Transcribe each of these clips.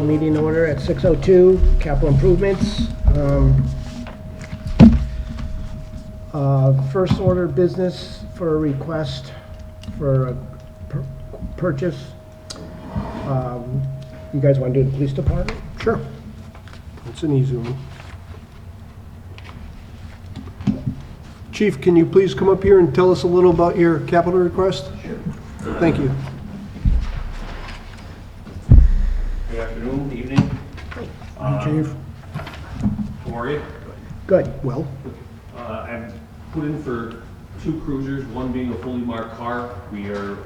meeting order at 6:02, capital improvements. First order of business for a request for a purchase. You guys want to do the police department? Sure. It's an easy one. Chief, can you please come up here and tell us a little about your capital request? Sure. Thank you. Good afternoon, evening. Chief. How are you? Good. Well, I've put in for 2 cruisers, one being a fully marked car. We are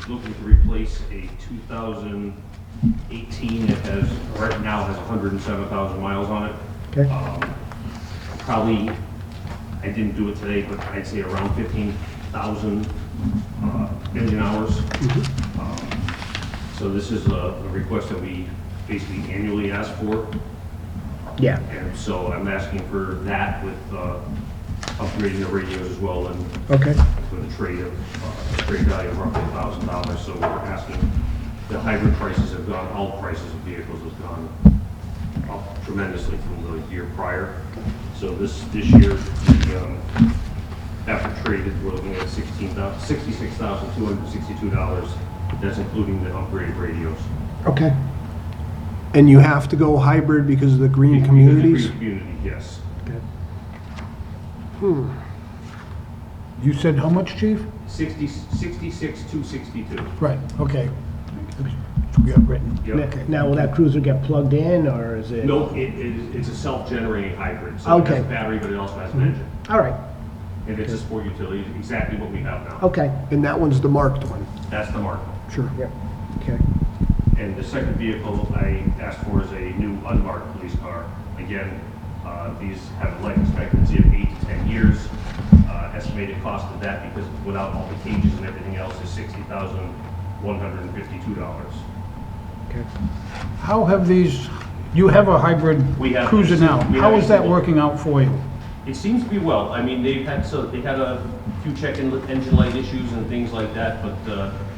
looking to replace a 2018 that has, right now has 107,000 miles on it. Okay. Probably, I didn't do it today, but I'd say around 15,000 engine hours. So this is a request that we basically annually ask for. Yeah. And so I'm asking for that with upgrading the radios as well, and Okay. with a trade value of roughly $1,000. So we're asking, the hybrid prices have gone, all prices of vehicles have gone up tremendously from the year prior. So this year, after trade, we're looking at $66,262. That's including the upgraded radios. Okay. and you have to go hybrid because of the green Because of the communities? green community, yes. You said how much, Chief? 66,262. Right, okay. We got written. Yep. Now, will that cruiser get plugged in, or is it? No, it's a self-generating hybrid, so it has a Okay. battery, but it also has an engine. All right, And it's a sport utility, exactly what we have now. okay. And that one's the marked one? That's the mark. Sure. Yeah, okay. And the second vehicle I asked for is a new unmarked police car. Again, these have a life expectancy of 8 to 10 years. Estimated cost of that, because without all the cages and everything else, is $60,152. Okay. How have these, you have a hybrid We have- cruiser now. we How have is a that single. working out for you? It seems to be well. I mean, they had a few engine light issues and things like that, but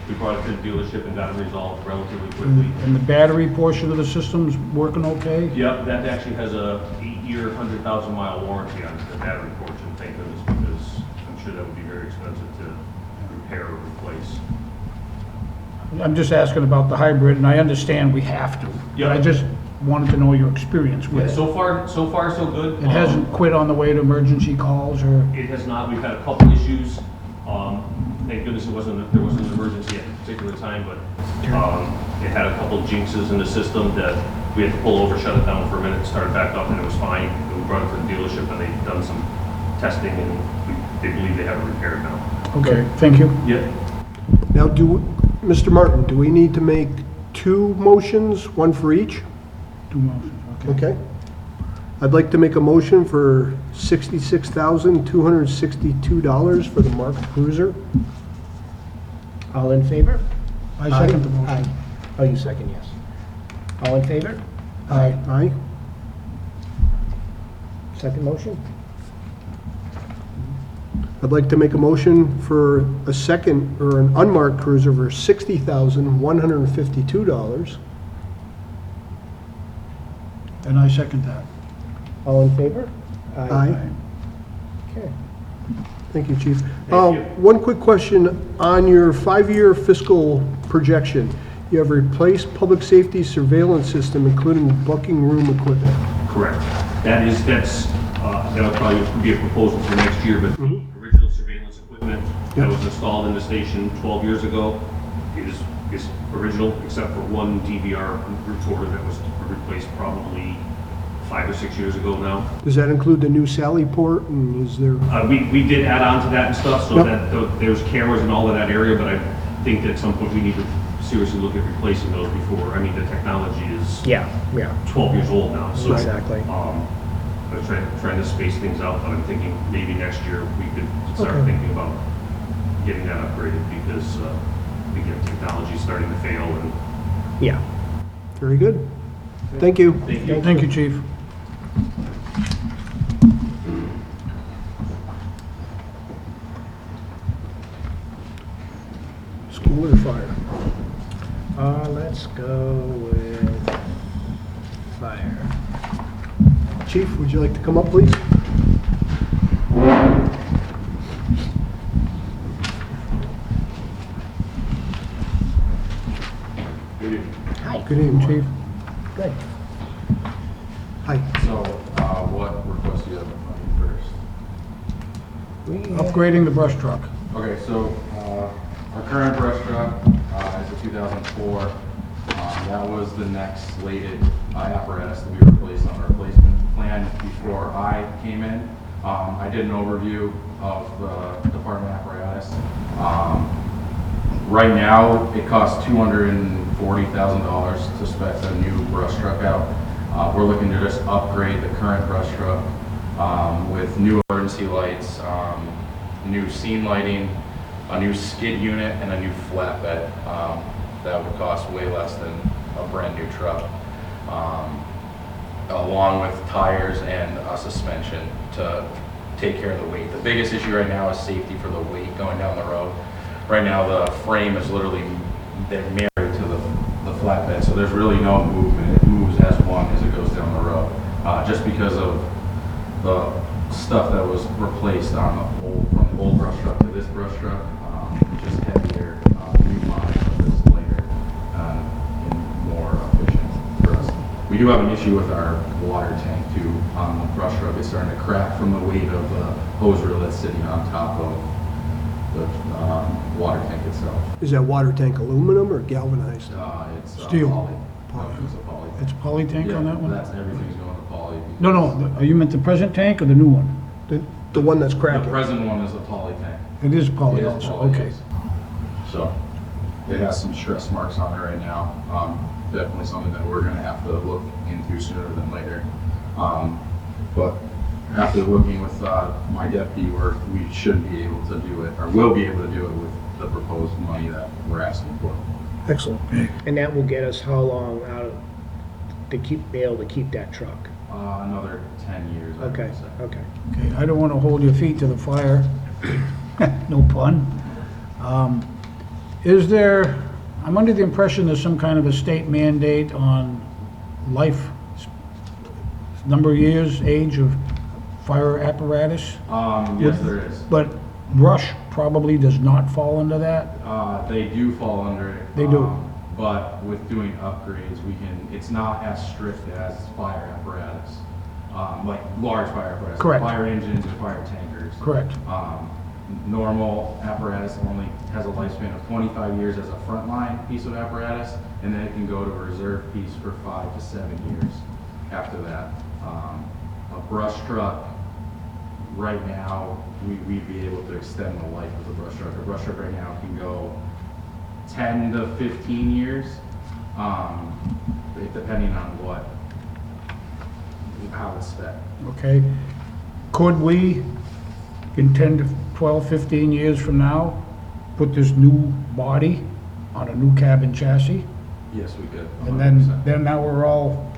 we brought it to the dealership and got it resolved relatively quickly. And the battery portion of the system's working okay? Yep, that actually has a 8-year, 100,000-mile warranty on the battery portion, thank goodness, because I'm sure that would be very expensive to repair or replace. I'm just asking about the hybrid, and I understand we have to. Yeah. But I just wanted to know your experience with it. So far, so good. It hasn't quit on the way to emergency calls, or? It has not. We've had a couple issues. Thank goodness there wasn't an emergency at a particular time, but it had a couple jinxes in the system that we had to pull over, shut it down for a minute, start it back up, and it was fine. And we brought it to the dealership, and they've done some testing, and they believe they have it repaired now. Okay, thank you. Yep. Now, Mr. Martin, do we need to make 2 motions, one for each? 2 motions, okay. Okay. I'd like to make a motion for $66,262 for the marked cruiser. All in favor? I second the Aye. motion. Oh, you second, yes. All in favor? Aye. Aye. Second motion? I'd like to make a motion for a second, or an unmarked cruiser for $60,152. And I second that. All in favor? Aye. Okay. Thank you, Chief. Thank you. One quick question. On your 5-year fiscal projection, you have replaced public safety surveillance system, including bucking room equipment. Correct. That'll probably be a proposal for next year, but the original surveillance equipment that was installed in the station 12 years ago is original, except for one DVR recorder that was replaced probably 5 or 6 years ago now. Does that include the new Sally port, and is there? We did add on to that and stuff, so Yep. that there's cameras in all of that area, but I think that at some point we need to seriously look at replacing those before. I mean, the technology is Yeah. 12 years old now, so. Exactly. I'm trying to space things out, but I'm thinking maybe next year we could start Okay. thinking about getting that upgraded, because, again, technology's starting to fail, and Yeah. Very good. Thank you. thank you. Thank you, Chief. School or fire? Let's let's go with fire. Chief, would you like to come up, please? Hi. Good evening, Chief. Good. Hi. So, what request do you have from me first? Upgrading the brush truck. Okay, so, our current brush truck, is a 2004. That was the next slated apparatus to be replaced on the replacement plan before I came in. I did an overview of the department apparatus. Right now, it costs $240,000 to spec a new brush truck out. We're looking to just upgrade the current brush truck with new emergency lights, new scene lighting, a new skid unit, and a new flatbed. That would cost way less than a brand new truck, along with tires and a suspension to take care of the weight. The biggest issue right now is safety for the weight going down the road. Right now, the frame is literally, they're married to the flatbed, so there's really no movement. It moves as one as it goes down the road, just because of the stuff that was replaced on the from the old brush truck to this brush truck. Just heavier, new model that's lighter and more efficient for us. We do have an issue with our water tank too. On the brush truck, it's starting to crack from the weight of the hose reel that's sitting on top of the water tank itself. Is that water tank aluminum or galvanized? It's Steel. poly. It's a poly. It's poly tank on that one? That's everything's going to poly. No, you meant the present tank or the new one? The one that's The cracking? present one is a poly tank. It is poly It is also, poly, okay. yes. So it has some stress marks on it right now. Definitely something that we're going to have to look into sooner than later. But after looking with my deputy, we should be able to do it, or will be able to do it with the proposed money that we're asking for. Excellent. And that will get us how long out of, be able to keep that truck? Another 10 years. I would Okay, say. okay. Okay, I don't want to hold your feet to the fire. No pun. Is there, I'm under the impression there's some kind of a state mandate on life, number of years, age of fire apparatus? Yes, there is. But brush probably does not fall under that? They do fall under it. They do. But with doing upgrades, it's not as strict as fire apparatus, like large fire apparatus. Correct. Fire engines and fire tankers. Correct. Normal apparatus only has a lifespan of 25 years as a frontline piece of apparatus, and then it can go to a reserve piece for 5 to 7 years after that. A brush truck, right now, we'd be able to extend the life of the brush truck. A brush truck right now can go 10 to 15 years, depending on how it's spec. Okay. Could we, in 10 to 12, 15 years from now, put this new body on a new cabin chassis? Yes, we could. And 100%. then now we're all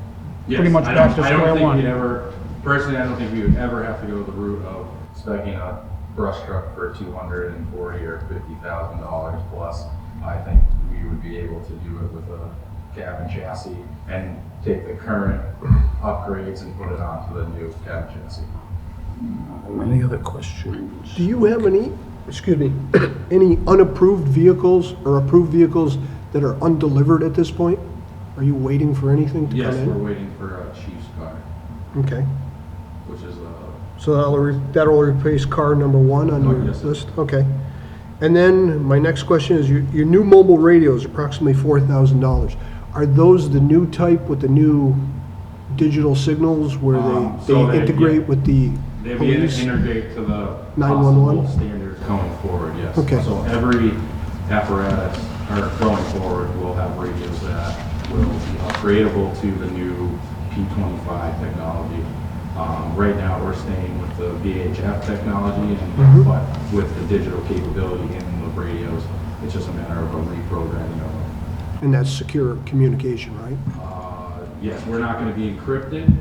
Yes, pretty much back to I don't square think one. we'd ever, personally, I don't think we would ever have to go the route of specing a brush truck for $240,000 or $50,000 plus. I think we would be able to do it with a cabin chassis and take the current upgrades and put it onto the new cabin chassis. Any other questions? Do you have any unapproved vehicles or approved vehicles that are undelivered at this point? Are you waiting for anything to come Yes, we're in? waiting for a Chief's car, Okay, which is so that'll replace car number one on Oh, your yes, sir. list? Okay. And then my next question is, your new mobile radios, approximately $4,000. Are those the new type with the new digital signals where So they they- integrate with the they'll be police? integrate to the 911? possible standards going forward, yes. Okay. So every apparatus, or going forward, will have radios that will be upgradable to the new P25 technology. Right now, we're staying with the VHF technology, but with the digital capability in the radios, it's just a matter of a reprogramming of them. And that's secure communication, right? Yes, we're not going to be encrypted,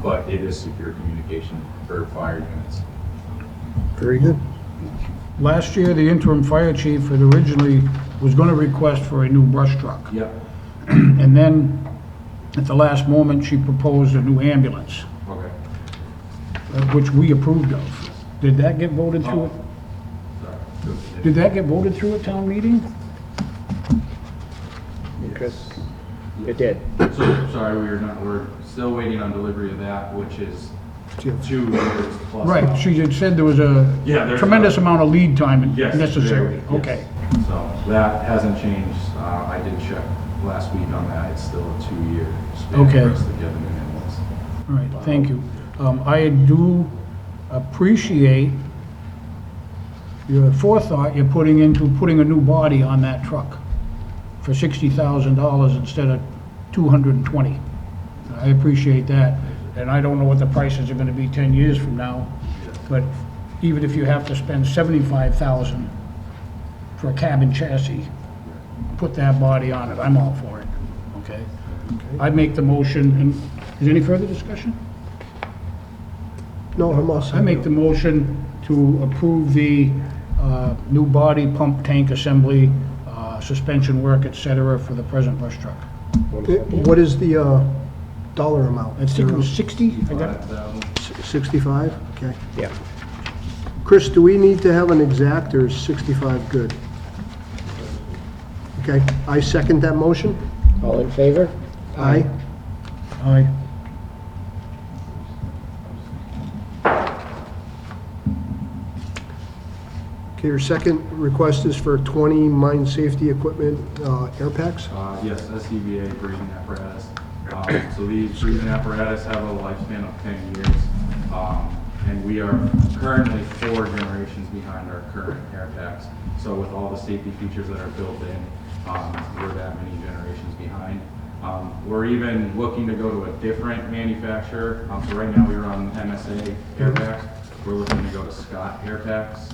but it is secure communication for fire units. Very good. Last year, the interim fire chief had originally was going to request for a new brush truck. Yep. And then, at the last moment, she proposed a new ambulance, Okay. which we approved of. Did that get voted through? Sorry. Did that get voted through at town meeting? Chris? It did. So, sorry, we're still waiting on delivery of that, which is 2 years plus. Right, she had said there was a Yeah, there's tremendous a- amount of lead time Yes. necessary. yes. Okay. So that hasn't changed. I did check last week on that. It's still a 2-year span Okay. for us to get a new ambulance. All right, thank you. I do appreciate your forethought you're putting into putting a new body on that truck for $60,000 instead of $220. I appreciate that, and I don't know what the prices are gonna be 10 years from now, but even if you have to spend $75,000 for a cabin chassis, put that body on it, I'm all for it, okay? I make the motion, and is there any further discussion? No, I'm all set. I make the motion to approve the new body, pump, tank assembly, suspension work, et cetera, for the present brush truck. What is the dollar amount? I think it was 60, I got, 65? Okay. Yeah. Chris, do we need to have an exact, or is 65 good? Okay, I second that motion. All in favor? Aye. aye. Okay, your second request is for 20 mine safety equipment air packs? Yes, SCBA breathing apparatus. So these breathing apparatus have a lifespan of 10 years. And we are currently 4 generations behind our current air packs. So with all the safety features that are built in, we're that many generations behind. We're even looking to go to a different manufacturer. So right now we run MSA air packs. We're looking to go to Scott air packs.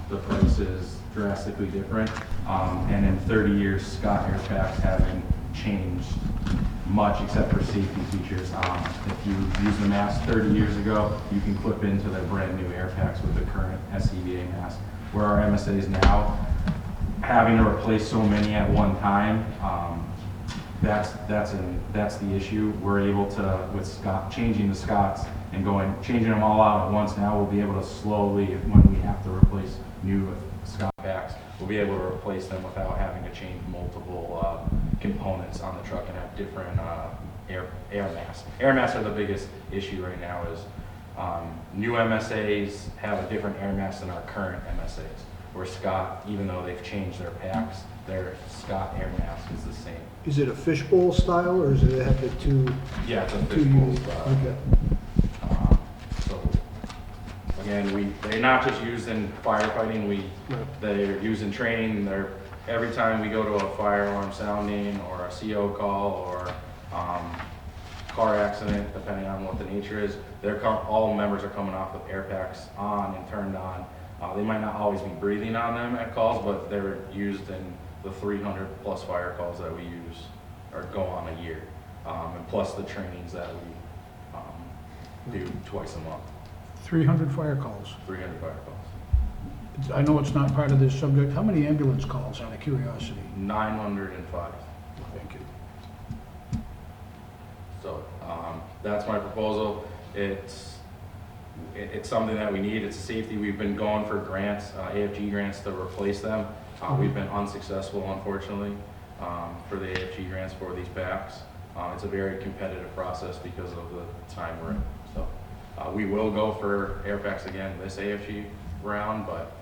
The price is drastically different. And in 30 years, Scott air packs haven't changed much except for safety features. If you use the mask 30 years ago, you can clip into their brand new air packs with the current SCBA mask. Where our MSAs now, having to replace so many at one time, that's the issue. We're able to, with Scott, changing the Scots and changing them all out at once now, we'll be able to slowly, when we have to replace new Scott packs, we'll be able to replace them without having to change multiple components on the truck and have different air masks. Air masks are the biggest issue right now. Is new MSAs have a different air mask than our current MSAs. Where Scott, even though they've changed their packs, their Scott air mask is the same. Is it a fishbowl style, or does it have the two? Yeah, it's a Two fishbowl units, style. okay. So, again, they're not just used in firefighting, they're used in training. Every time we go to a fire alarm sounding or a CO call or car accident, depending on what the nature is, all members are coming off with air packs on and turned on. They might not always be breathing on them at calls, but they're used in the 300 plus fire calls that we use or go on a year. And plus the trainings that we do twice a month, 300 fire calls. 300 fire calls. I know it's not part of this subject. How many ambulance calls, out of curiosity? 905. Thank you. So that's my proposal. It's something that we need. It's a safety. We've been going for grants, AFG grants to replace them. We've been unsuccessful, unfortunately, for the AFG grants for these packs. It's a very competitive process because of the time we're in. So we will go for air packs again this AFG round, but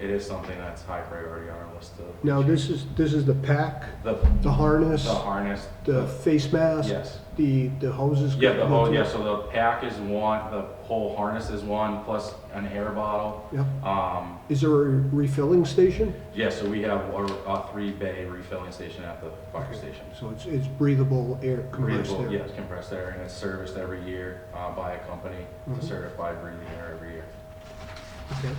it is something that's high priority on our list to. Now, this is the pack, The harness, harness. the face mask? Yes. The hoses? Yeah, so the pack is one, the whole harness is one, plus an air bottle. Yep. Is there a refilling station? Yeah, so we have a 3-bay refilling station at the fire station. So it's breathable air, compressed Breathable, air? yes, compressed air, and it's serviced every year by a company to certify breathing air every year. Okay.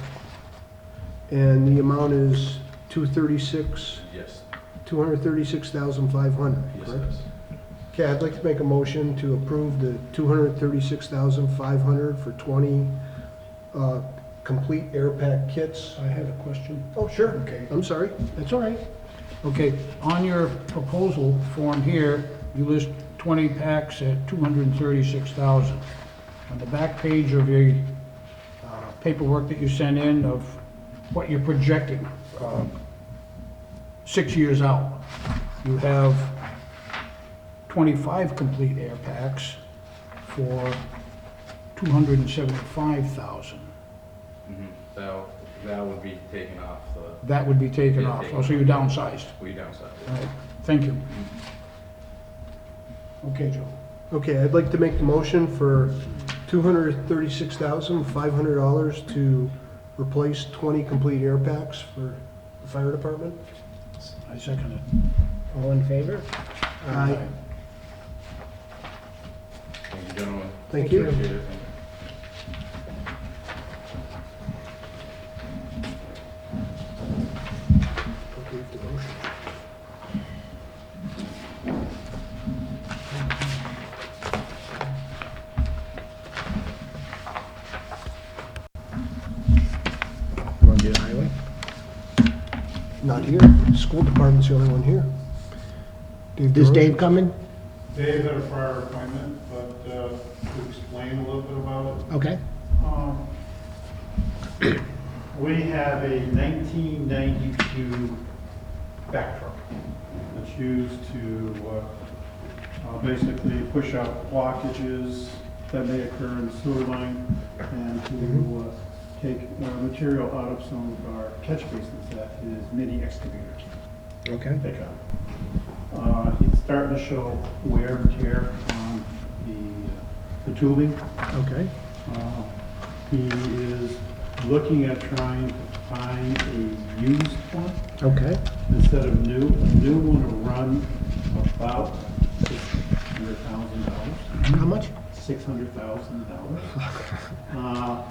And the amount is 236, Yes, 236,500, yes, correct? it is. Okay, I'd like to make a motion to approve the 236,500 for 20 complete air pack kits. I had a question. Oh, sure. Okay. I'm sorry. That's all right. Okay, on your proposal form here, you list 20 packs at 236,000. On the back page of your paperwork that you sent in of what you're projecting, 6 years out, you have 25 complete air packs for 275,000. That would be taken off the, That would be taken Yeah, off. taken Oh, so you downsized. we downsized All it. right, thank you. Okay, Joe. Okay, I'd like to make the motion for $236,500 to replace 20 complete air packs for the fire department. I second it. All in favor? Aye. Thank you, gentlemen. Thank you. Appreciate it. Approve the motion. Want to do the highway? Not here. School department's the only one here. Is Dave DeRoche. coming? Dave had a prior appointment, but to explain a little bit about it. Okay. We have a 1992 back truck that's used to basically push out blockages that may occur in the sewer line and to take material out of some of our catch basins that his mini excavator Okay. can pick up. It's starting to show wear and tear on the tubing. Okay. He is looking at trying to find a used one Okay. instead of new. A new one will run about $600,000. How much? $600,000.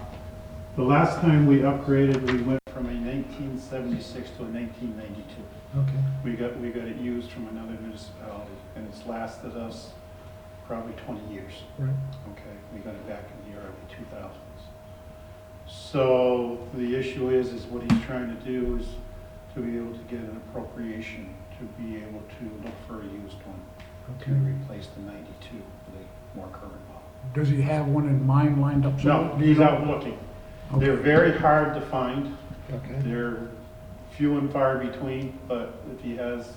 The last time we upgraded, we went from a 1976 to a 1992. Okay. We got it used from another municipality, and it's lasted us probably 20 years. Right. Okay, we got it back in the early 2000s. So the issue is what he's trying to do is to be able to get an appropriation to be able to look for a used one to Okay. replace the 92 with a more current model. Does he have one in mind lined up? No, he's out looking. They're Okay. very hard to find. Okay. They're few and far between, but if he has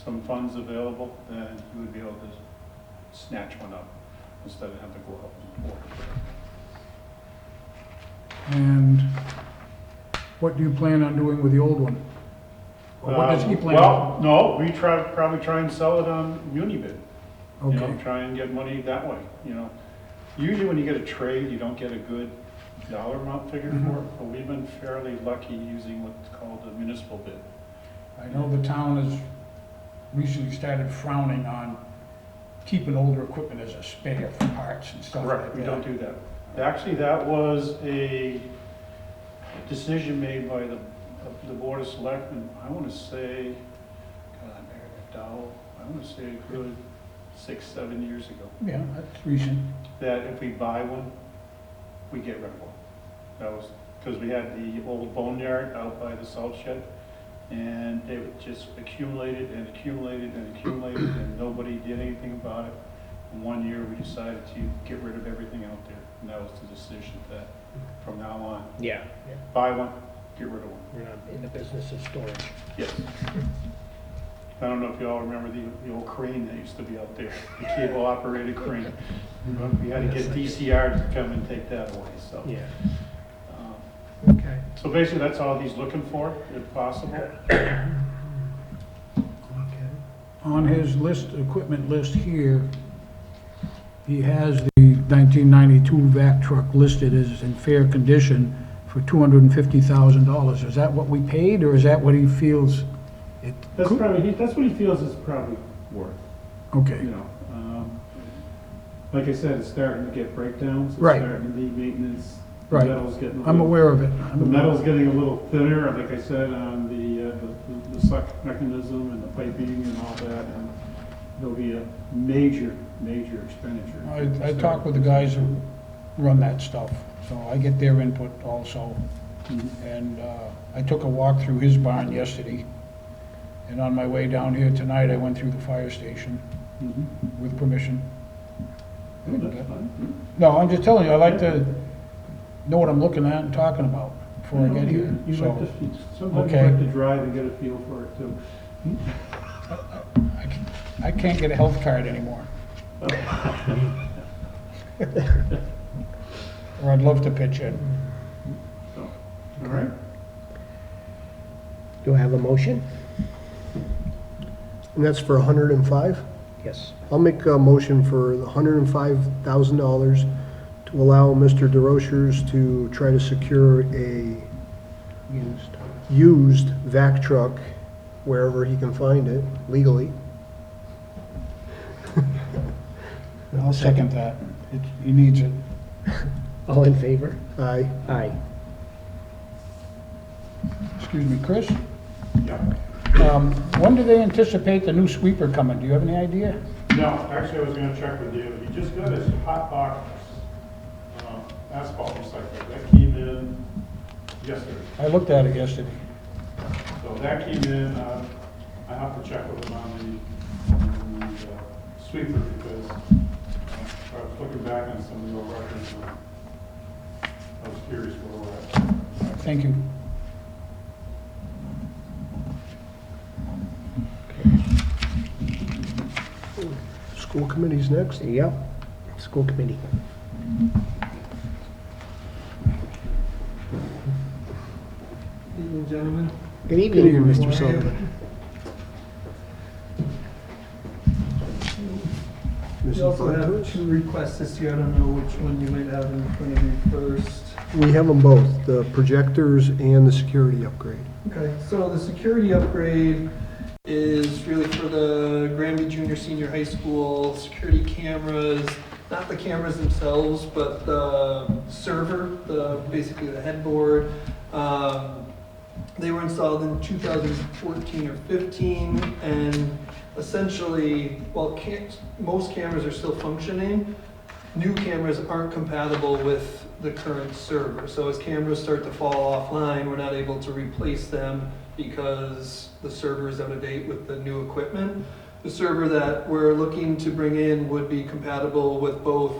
some funds available, then he would be able to snatch one up instead of having to go out and order. And what do you plan on doing with the old one? Or what does he plan? Well, no, we probably try and sell it on Unibid. You know, Okay, try and get money that way, you know. Usually when you get a trade, you don't get a good dollar amount figure for it, but we've been fairly lucky using what's called a municipal bid. I know the town has recently started frowning on keeping older equipment as a spare for parts and stuff like Correct, that. we don't do that. Actually, that was a decision made by the Board of Selectmen, I want to say, God, Meredith Dowell, I want to say a good 6-7 years ago, Yeah, that's recent. that if we buy one, we get rid of one. That was, because we had the old boneyard out by the salt shed, and it just accumulated and accumulated and accumulated, and nobody did anything about it. And one year, we decided to get rid of everything out there, and that was the decision that, from now on, Yeah. buy one, get rid of one. We're not in the business of storage. Yes. I don't know if you all remember the old crane that used to be out there, the cable operated crane. We had to get DCR to come and take that away, so. Yeah. um, Okay. So basically, that's all he's looking for, if possible. Okay. On his list, equipment list here, he has the 1992 vac truck listed as in fair condition for $250,000. Is that what we paid, or is that what he feels it That's could? probably, that's what he feels it's probably worth, Okay, you know. Like I said, it's starting to get breakdowns. Right. It's starting to need maintenance. The Right. metal's getting a I'm little- aware of it. The metal's getting a little thinner, like I said, on the suck mechanism and the piping and all that, and there'll be a major expenditure. I talked with the guys who run that stuff, so I get their input also. Mhm. And I took a walk through his barn yesterday, And on my way down here tonight, I went through the fire station with permission. That's fine. No, I'm just telling you, I like to know what I'm looking at and talking about before I get here. You So, like to, sometimes you okay. like to drive and get a feel for it too. I can't get a health card anymore. Or I'd love to pitch in. So, all right? Do I have a motion? And that's for 105? Yes. I'll make a motion for $105,000 to allow Mr. DeRochers to try to secure a used vac truck wherever he can find it legally. I'll second that. He needs it. All in favor? Aye. Aye. Excuse me, Chris? Yeah. When do they anticipate the new sweeper coming? Do you have any idea? No, actually, I was gonna check with you. He just got his hot box asphalt recycler. That came in yesterday. I looked at it yesterday. So that came in, I have to check with him on the sweeper because I was looking back on some of the old records and I was curious where we're at. All right, thank you. School committee's next. Yep. School committee. Evening, gentlemen. Good Good evening. evening, Mr. Sullivan. We Mrs. also have Bontos? two requests this year. I don't know which one you might have in front of you first. We have them both, the projectors and the security upgrade. Okay, so the security upgrade is really for the Granby Junior Senior High School security cameras, not the cameras themselves, but the server, basically the headboard. They were installed in 2014 or 15, and essentially, while most cameras are still functioning, new cameras aren't compatible with the current server. So as cameras start to fall offline, we're not able to replace them because the server is out of date with the new equipment. The server that we're looking to bring in would be compatible with both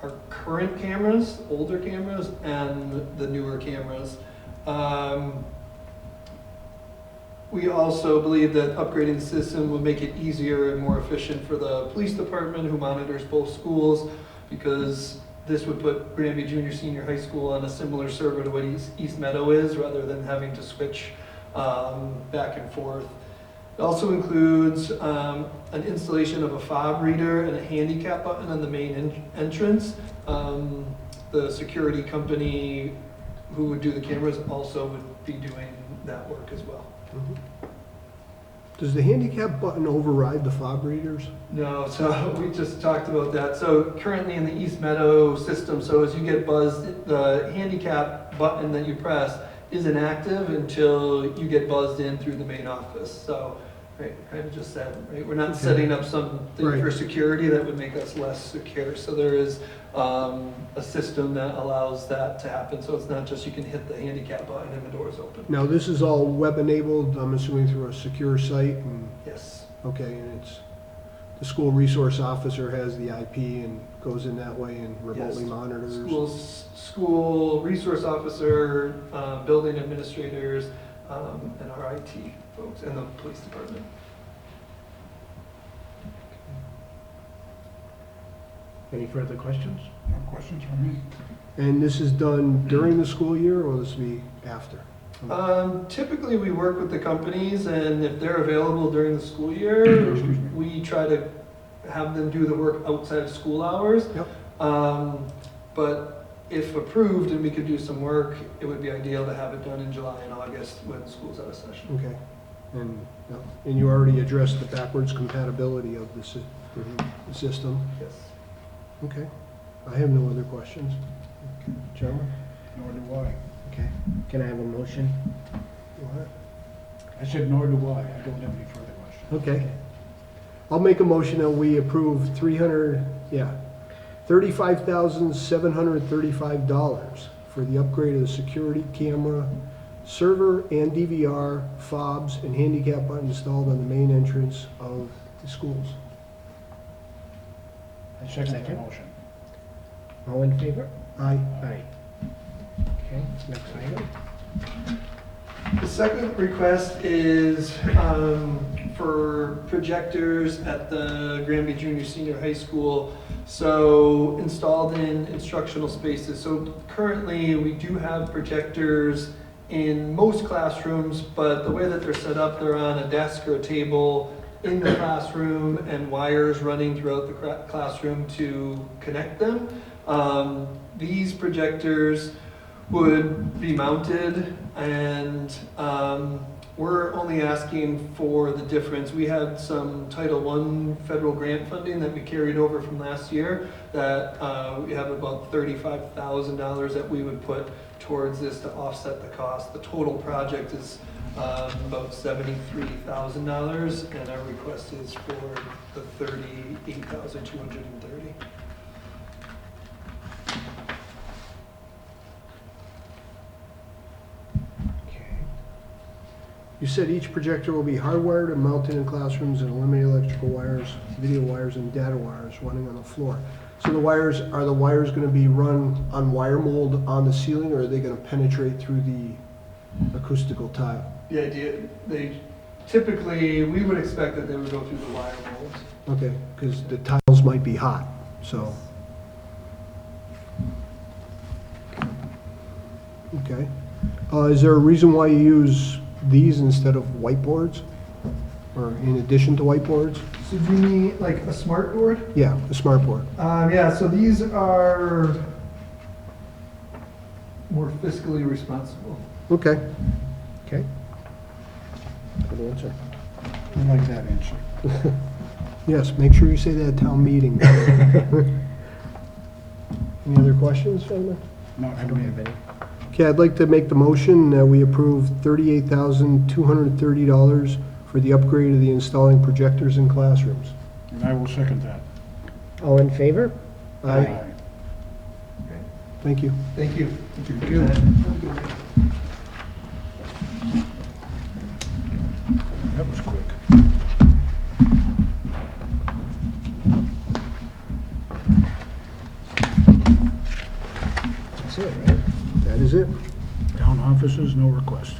our current cameras, older cameras, and the newer cameras. We also believe that upgrading the system will make it easier and more efficient for the police department who monitors both schools, because this would put Granby Junior Senior High School on a similar server to what East Meadow is, rather than having to switch back and forth. It also includes an installation of a fob reader and a handicap button on the main entrance. The security company who would do the cameras also would be doing that work as well. Does the handicap button override the fob readers? No, so we just talked about that. So currently in the East Meadow system, so as you get buzzed, the handicap button that you press isn't active until you get buzzed in through the main office. So, right, kind of just said, right, we're not setting up something Right. for security that would make us less secure. So there is a system that allows that to happen. So it's not just you can hit the handicap button and the door's open. Now, this is all web-enabled, I'm assuming through a secure site, and, Yes. okay, and it's, the school resource officer has the IP and goes in that way and remotely Yes. monitors? School resource officer, building administrators, and our IT folks, and the police department. Any further questions? No questions from me? And this is done during the school year, or will this be after? Typically, we work with the companies, and if they're available during the school year, Excuse me. we try to have them do the work outside of school hours. Yep. But if approved and we could do some work, it would be ideal to have it done in July and August when school's out of session. Okay. And you already addressed the backwards compatibility of the the system? Yes. Okay. I have no other questions. Gentlemen? Nor do I. Okay. Can I have a motion? I said nor do I. I don't have any further questions. Okay. I'll make a motion that we approve $35,735 for the upgrade of the security camera server and DVR, fobs, and handicap button installed on the main entrance of the schools. I second the Second. motion. All in favor? Aye. Aye. Okay, next item. The second request is for projectors at the Granby Junior Senior High School. So installed in instructional spaces. So currently we do have projectors in most classrooms, but the way that they're set up, they're on a desk or a table in the classroom and wires running throughout the classroom to connect them. These projectors would be mounted, and we're only asking for the difference. We had some Title I federal grant funding that we carried over from last year that we have about $35,000 that we would put towards this to offset the cost. The total project is about $73,000, and our request is for the $38,230. Okay. You said each projector will be hardwired and mounted in classrooms and eliminate electrical wires, video wires, and data wires running on the floor. So are the wires going to be run on wire mold on the ceiling, or are they going to penetrate through the acoustical tile? The idea, typically, we would expect that they would go through the wire molds. Okay, because the tiles might be hot, so. Okay. Is there a reason why you use these instead of whiteboards? Or in addition to whiteboards? So do you mean like a smart board? Yeah, the smart board. Yeah, so these are more fiscally responsible. Okay. Okay. Good answer. I like that answer. Yes, make sure you say that at town meeting. Any other questions, gentlemen? No, I don't have any. Okay, I'd like to make the motion that we approve $38,230 for the upgrade of the installing projectors in classrooms. And I will second that. All in favor? Aye. Thank you. Thank you. Thank you. That was quick. That's it, right? That is it. Town offices, no request.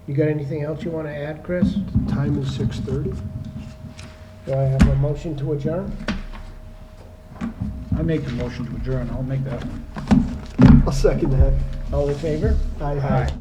You got anything else you want to add, Chris? Time is 6:30. Do I have a motion to adjourn? I make the motion to adjourn, I'll make that one. I'll second that. All in favor? Aye.